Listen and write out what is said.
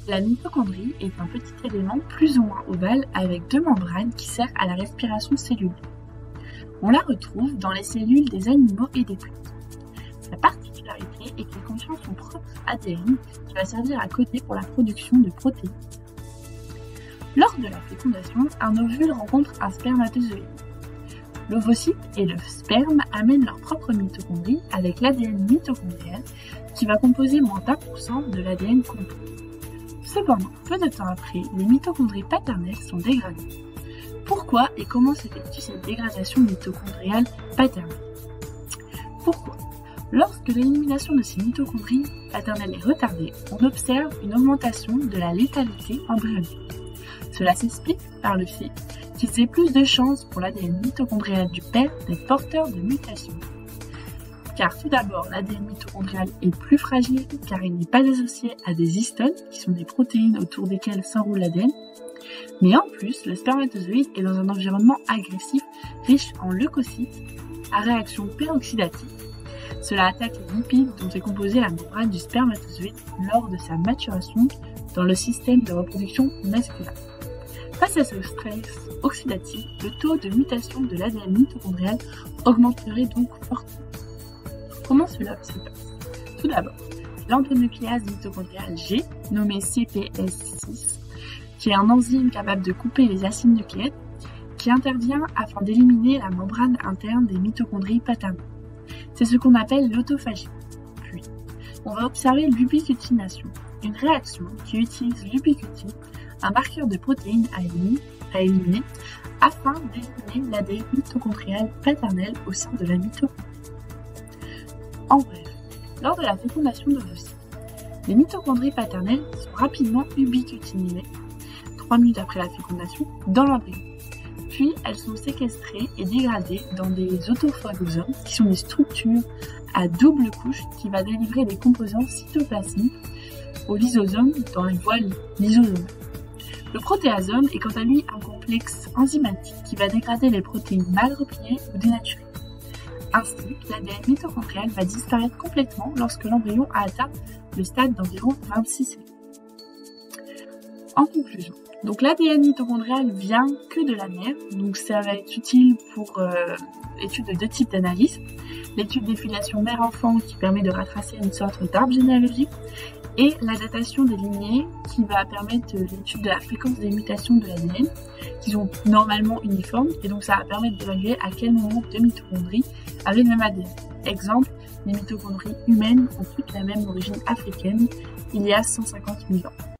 La mitochondrie est un petit élément plus ou moins ovale avec deux membranes qui servent à la respiration cellulaire. On la retrouve dans les cellules des animaux et des plantes. Sa particularité est qu'elle contient son propre ADN qui va servir à coder pour la production de protéines. Lors de la fécondation, un ovule rencontre un spermatozoïde. L'ovocyte et le sperme amènent leur propre mitochondrie avec l'ADN mitochondrial qui va composer moins d'1% de l'ADN complet. Cependant, peu de temps après, les mitochondries paternelles sont dégradées. Pourquoi et comment s'effectue cette dégradation mitochondriale paternelle? Pourquoi? Lorsque l'élimination de ces mitochondries paternelles est retardée, on observe une augmentation de la létalité embryonnaire. Cela s'explique par le fait qu'il y ait plus de chances pour l'ADN mitochondrial du père d'être porteur de mutations. Car tout d'abord, l'ADN mitochondrial est plus fragile car il n'est pas associé à des histones, qui sont des protéines autour desquelles s'enroule l'ADN. Mais en plus, le spermatozoïde est dans un environnement agressif riche en leucocytes à réaction peroxydative. Cela attaque les lipides dont est composée la membrane du spermatozoïde lors de sa maturation dans le système de reproduction masculin. Face à ce stress oxydatif, le taux de mutation de l'ADN mitochondrial augmenterait donc fortement. Comment cela se passe? Tout d'abord, l'endonucléase mitochondriale G, nommée CPS6, qui est un enzyme capable de couper les acides nucléaires, qui intervient afin d'éliminer la membrane interne des mitochondries paternelles. C'est ce qu'on appelle l'autophagie. Puis, on va observer l'ubiquitination, une réaction qui utilise l'ubiquitine, un marqueur de protéines à éliminer afin d'éliminer l'ADN mitochondrial paternel au sein de la mitochondrie. En bref, lors de la fécondation d'ovocytes, les mitochondries paternelles sont rapidement ubiquitinées 3 minutes après la fécondation dans l'embryon. Puis elles sont séquestrées et dégradées dans des autophagosomes qui sont des structures à double couche qui va délivrer des composants cytoplasmiques au lysosome dans les voies lysosomales. Le protéasome est quant à lui un complexe enzymatique qui va dégrader les protéines mal repliées ou dénaturées. Ainsi, l'ADN mitochondrial va disparaître complètement lorsque l'embryon a atteint le stade d'environ 26 secondes. En conclusion, donc l'ADN mitochondrial vient que de la mère, donc ça va être utile pour l'étude de deux types d'analyses. L'étude des filiations mère-enfant qui permet de retracer une sorte d'arbre généalogique et la datation des lignées qui va permettre l'étude de la fréquence des mutations de l'ADN qui sont normalement uniformes et donc ça va permettre d'évaluer à quel moment deux mitochondries avaient le même ADN. Exemple, les mitochondries humaines ont toutes la même origine africaine il y a 150 000 ans.